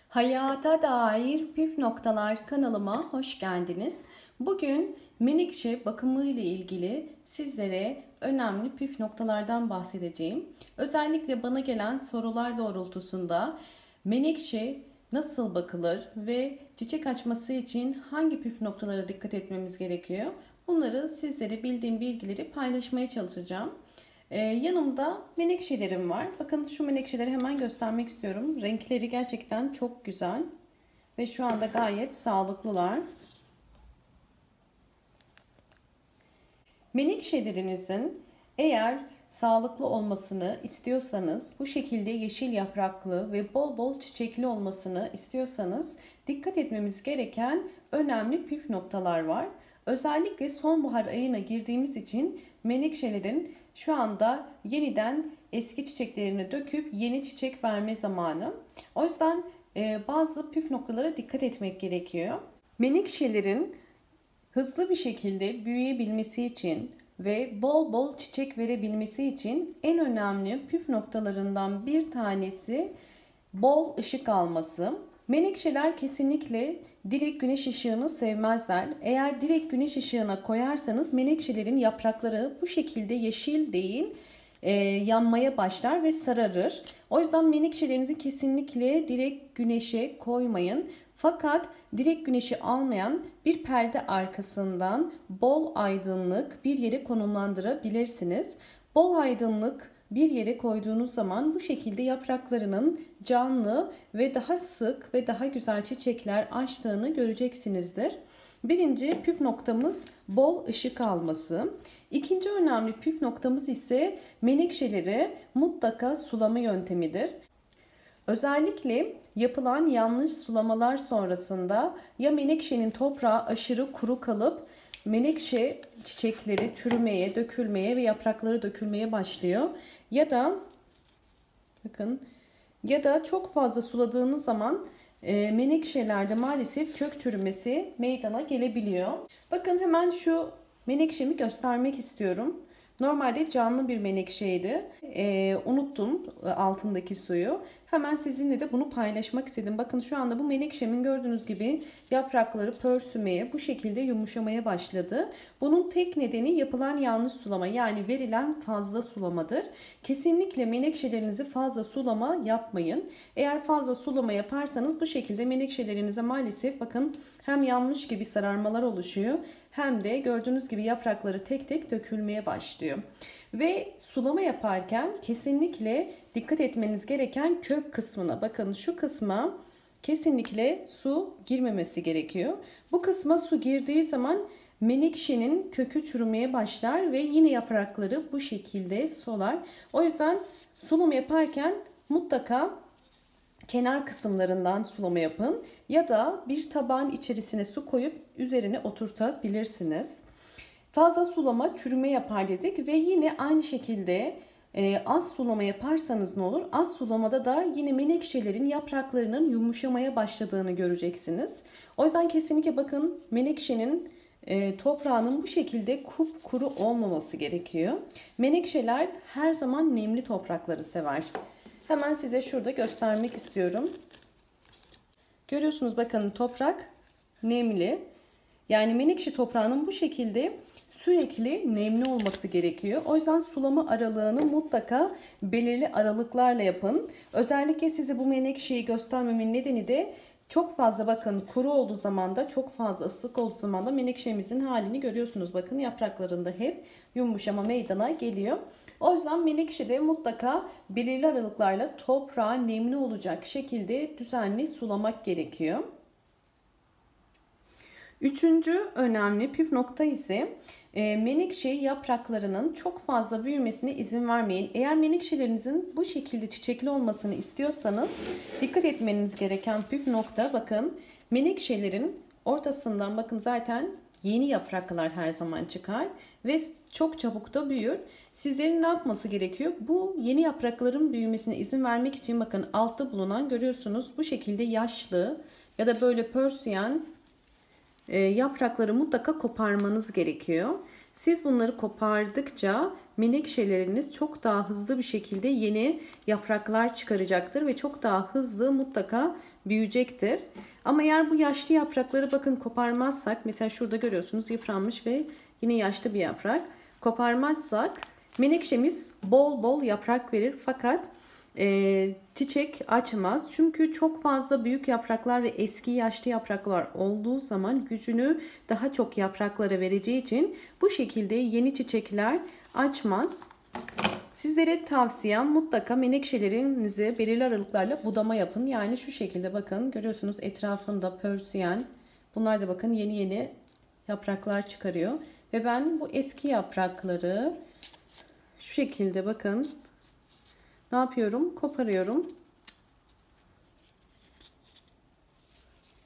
Hayata dair püf noktalar kanalıma hoş geldiniz. Bugün menekşe bakımı ile ilgili sizlere önemli püf noktalardan bahsedeceğim. Özellikle bana gelen sorular doğrultusunda menekşe nasıl bakılır ve çiçek açması için hangi püf noktalara dikkat etmemiz gerekiyor? Bunları sizlere bildiğim bilgileri paylaşmaya çalışacağım. Yanımda menekşelerim var. Bakın şu menekşeleri hemen göstermek istiyorum. Renkleri gerçekten çok güzel. Ve şu anda gayet sağlıklılar. Menekşelerinizin eğer sağlıklı olmasını istiyorsanız, bu şekilde yeşil yapraklı ve bol bol çiçekli olmasını istiyorsanız dikkat etmemiz gereken önemli püf noktalar var. Özellikle sonbahar ayına girdiğimiz için menekşelerin şu anda yeniden eski çiçeklerini döküp yeni çiçek verme zamanı. O yüzden bazı püf noktalara dikkat etmek gerekiyor. Menekşelerin hızlı bir şekilde büyüyebilmesi için ve bol bol çiçek verebilmesi için en önemli püf noktalarından bir tanesi bol ışık alması. Menekşeler kesinlikle direkt güneş ışığını sevmezler. Eğer direkt güneş ışığına koyarsanız menekşelerin yaprakları bu şekilde yeşil değil, yanmaya başlar ve sararır. O yüzden menekşelerinizi kesinlikle direkt güneşe koymayın. Fakat direkt güneşi almayan bir perde arkasından bol aydınlık bir yere konumlandırabilirsiniz. Bol aydınlık bir yere koyduğunuz zaman bu şekilde yapraklarının canlı ve daha sık ve daha güzel çiçekler açtığını göreceksinizdir. Birinci püf noktamız bol ışık alması. İkinci önemli püf noktamız ise menekşeleri mutlaka sulama yöntemidir. Özellikle yapılan yanlış sulamalar sonrasında ya menekşenin toprağı aşırı kuru kalıp menekşe çiçekleri çürümeye, dökülmeye ve yaprakları dökülmeye başlıyor. Ya da çok fazla suladığınız zaman menekşelerde maalesef kök çürümesi meydana gelebiliyor. Bakın hemen şu menekşemi göstermek istiyorum. Normalde canlı bir menekşeydi. Unuttum altındaki suyu. Hemen sizinle de bunu paylaşmak istedim. Bakın şu anda bu menekşemin gördüğünüz gibi yaprakları pörsümeye, bu şekilde yumuşamaya başladı. Bunun tek nedeni yapılan yanlış sulama, yani verilen fazla sulamadır. Kesinlikle menekşelerinizi fazla sulama yapmayın. Eğer fazla sulama yaparsanız bu şekilde menekşelerinize maalesef bakın hem yanmış gibi sararmalar oluşuyor, hem de gördüğünüz gibi yaprakları tek tek dökülmeye başlıyor. Ve sulama yaparken kesinlikle dikkat etmeniz gereken kök kısmına. Bakın şu kısma kesinlikle su girmemesi gerekiyor. Bu kısma su girdiği zaman menekşenin kökü çürümeye başlar ve yine yaprakları bu şekilde solar. O yüzden sulama yaparken mutlaka kenar kısımlarından sulama yapın ya da bir tabağın içerisine su koyup üzerine oturtabilirsiniz. Fazla sulama çürüme yapar dedik ve yine aynı şekilde az sulama yaparsanız ne olur? Az sulamada da yine menekşelerin yapraklarının yumuşamaya başladığını göreceksiniz. O yüzden kesinlikle bakın menekşenin toprağının bu şekilde kupkuru olmaması gerekiyor. Menekşeler her zaman nemli toprakları sever. Hemen size şurada göstermek istiyorum. Görüyorsunuz bakın toprak nemli. Yani menekşe toprağının bu şekilde sürekli nemli olması gerekiyor. O yüzden sulama aralığını mutlaka belirli aralıklarla yapın. Özellikle size bu menekşeyi göstermemin nedeni de çok fazla bakın kuru olduğu zaman da, çok fazla ıslık olduğu zaman da menekşemizin halini görüyorsunuz. Bakın yapraklarında hep yumuşama meydana geliyor. O yüzden menekşede mutlaka belirli aralıklarla toprağı nemli olacak şekilde düzenli sulamak gerekiyor. Üçüncü önemli püf nokta ise menekşe yapraklarının çok fazla büyümesine izin vermeyin. Eğer menekşelerinizin bu şekilde çiçekli olmasını istiyorsanız dikkat etmeniz gereken püf nokta, bakın menekşelerin ortasından bakın zaten yeni yapraklar her zaman çıkar ve çok çabuk da büyür. Sizlerin ne yapması gerekiyor? Bu yeni yaprakların büyümesine izin vermek için bakın altta bulunan, görüyorsunuz bu şekilde yaşlı ya da böyle pörsüyen yaprakları mutlaka koparmanız gerekiyor. Siz bunları kopardıkça menekşeleriniz çok daha hızlı bir şekilde yeni yapraklar çıkaracaktır ve çok daha hızlı mutlaka büyüyecektir. Ama eğer bu yaşlı yaprakları bakın koparmazsak, mesela şurada görüyorsunuz yıpranmış ve yine yaşlı bir yaprak. Koparmazsak menekşemiz bol bol yaprak verir fakat çiçek açmaz. Çünkü çok fazla büyük yapraklar ve eski yaşlı yapraklar olduğu zaman gücünü daha çok yapraklara vereceği için bu şekilde yeni çiçekler açmaz. Sizlere tavsiyem mutlaka menekşelerinizi belirli aralıklarla budama yapın. Yani şu şekilde bakın görüyorsunuz etrafında pörsüyen, bunlar da bakın yeni yeni yapraklar çıkarıyor. Ve ben bu eski yaprakları şu şekilde bakın ne yapıyorum? Koparıyorum.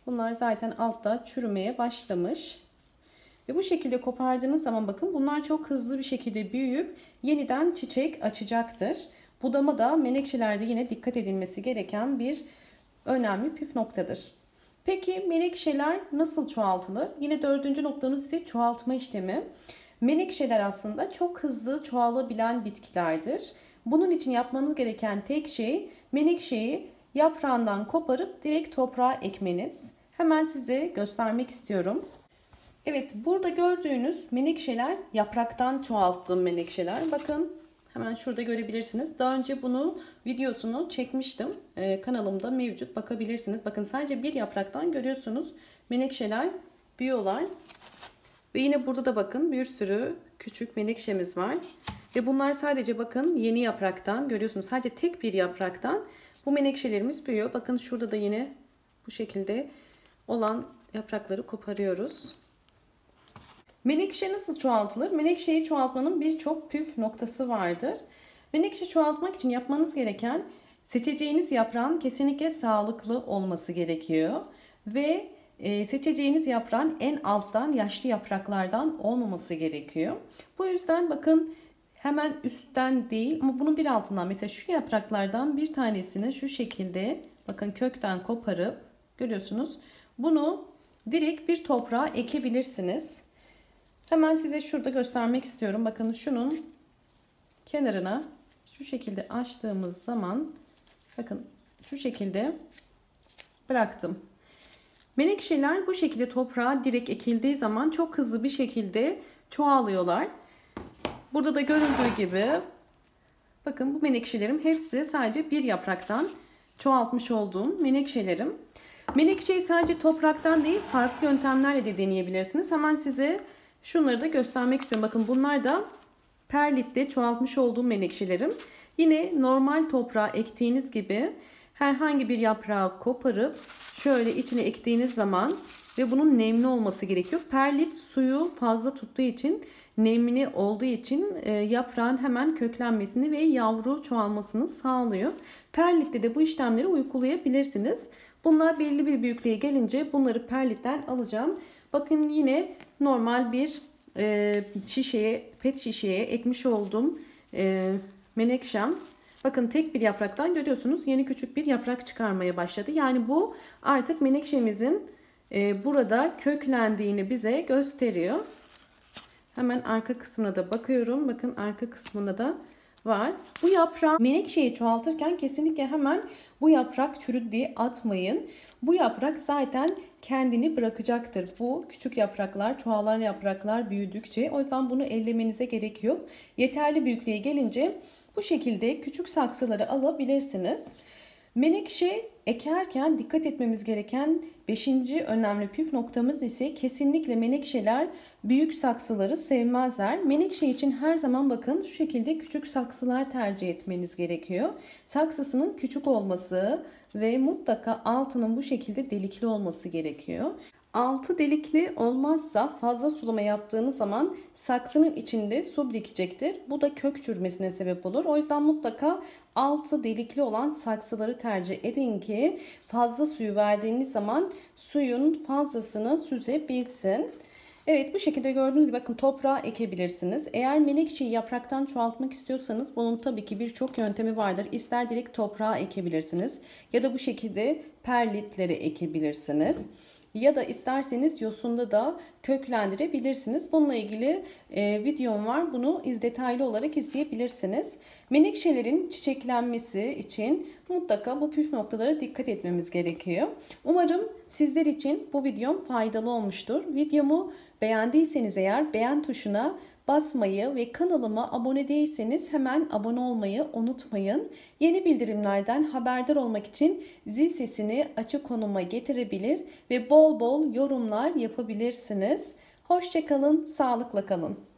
Bunlar zaten altta çürümeye başlamış. Ve bu şekilde kopardığınız zaman bakın bunlar çok hızlı bir şekilde büyüyüp yeniden çiçek açacaktır. Budama da menekşelerde yine dikkat edilmesi gereken bir önemli püf noktadır. Peki menekşeler nasıl çoğaltılır? Yine dördüncü noktamız ise çoğaltma işlemi. Menekşeler aslında çok hızlı çoğalabilen bitkilerdir. Bunun için yapmanız gereken tek şey menekşeyi yaprağından koparıp direkt toprağa ekmeniz. Hemen size göstermek istiyorum. Evet, burada gördüğünüz menekşeler yapraktan çoğalttığım menekşeler. Bakın hemen şurada görebilirsiniz. Daha önce bunu videosunu çekmiştim. Kanalımda mevcut, bakabilirsiniz. Bakın sadece bir yapraktan görüyorsunuz menekşeler büyüyorlar. Ve yine burada da bakın bir sürü küçük menekşemiz var. Ve bunlar sadece bakın yeni yapraktan görüyorsunuz. Sadece tek bir yapraktan bu menekşelerimiz büyüyor. Bakın şurada da yine bu şekilde olan yaprakları koparıyoruz. Menekşe nasıl çoğaltılır? Menekşeyi çoğaltmanın birçok püf noktası vardır. Menekşe çoğaltmak için yapmanız gereken seçeceğiniz yaprağın kesinlikle sağlıklı olması gerekiyor. Ve seçeceğiniz yaprağın en alttan yaşlı yapraklardan olmaması gerekiyor. Bu yüzden bakın hemen üstten değil ama bunun bir altından, mesela şu yapraklardan bir tanesini şu şekilde bakın kökten koparıp görüyorsunuz. Bunu direkt bir toprağa ekebilirsiniz. Hemen size şurada göstermek istiyorum. Bakın şunun kenarına şu şekilde açtığımız zaman bakın şu şekilde bıraktım. Menekşeler bu şekilde toprağa direkt ekildiği zaman çok hızlı bir şekilde çoğalıyorlar. Burada da görüldüğü gibi bakın bu menekşelerim hepsi sadece bir yapraktan çoğaltmış olduğum menekşelerim. Menekşeyi sadece topraktan değil farklı yöntemlerle de deneyebilirsiniz. Hemen size şunları da göstermek istiyorum. Bakın bunlar da perlitte çoğaltmış olduğum menekşelerim. Yine normal toprağa ektiğiniz gibi herhangi bir yaprağı koparıp şöyle içine ektiğiniz zaman ve bunun nemli olması gerekiyor. Perlit suyu fazla tuttuğu için, nemli olduğu için yaprağın hemen köklenmesini ve yavru çoğalmasını sağlıyor. Perlitte de bu işlemleri uygulayabilirsiniz. Bunlar belli bir büyüklüğe gelince bunları perlitten alacağım. Bakın yine normal bir şişeye, pet şişeye ekmiş olduğum menekşem. Bakın tek bir yapraktan görüyorsunuz yeni küçük bir yaprak çıkarmaya başladı. Yani bu artık menekşemizin burada köklendiğini bize gösteriyor. Hemen arka kısmına da bakıyorum. Bakın arka kısmında da var. Bu yaprağı menekşeyi çoğaltırken kesinlikle hemen bu yaprak çürüdü diye atmayın. Bu yaprak zaten kendini bırakacaktır. Bu küçük yapraklar, çoğalan yapraklar büyüdükçe. O yüzden bunu ellemenize gerek yok. Yeterli büyüklüğe gelince bu şekilde küçük saksıları alabilirsiniz. Menekşe ekerken dikkat etmemiz gereken 5. önemli püf noktamız ise kesinlikle menekşeler büyük saksıları sevmezler. Menekşe için her zaman bakın şu şekilde küçük saksılar tercih etmeniz gerekiyor. Saksısının küçük olması ve mutlaka altının bu şekilde delikli olması gerekiyor. Altı delikli olmazsa fazla sulama yaptığınız zaman saksının içinde su birikecektir. Bu da kök çürümesine sebep olur. O yüzden mutlaka altı delikli olan saksıları tercih edin ki fazla suyu verdiğiniz zaman suyun fazlasını süzebilsin. Evet, bu şekilde gördüğünüz gibi bakın toprağa ekebilirsiniz. Eğer menekşeyi yapraktan çoğaltmak istiyorsanız bunun tabii ki birçok yöntemi vardır. İster direkt toprağa ekebilirsiniz ya da bu şekilde perlitlere ekebilirsiniz. ya da isterseniz yosunda da köklendirebilirsiniz. Bununla ilgili videom var. Bunu detaylı olarak izleyebilirsiniz. Menekşelerin çiçeklenmesi için mutlaka bu püf noktalara dikkat etmemiz gerekiyor. Umarım sizler için bu videom faydalı olmuştur. Videomu beğendiyseniz eğer beğen tuşuna basmayı ve kanalıma abone değilseniz hemen abone olmayı unutmayın. Yeni bildirimlerden haberdar olmak için zil sesini açık konuma getirebilir ve bol bol yorumlar yapabilirsiniz. Hoşça kalın, sağlıkla kalın.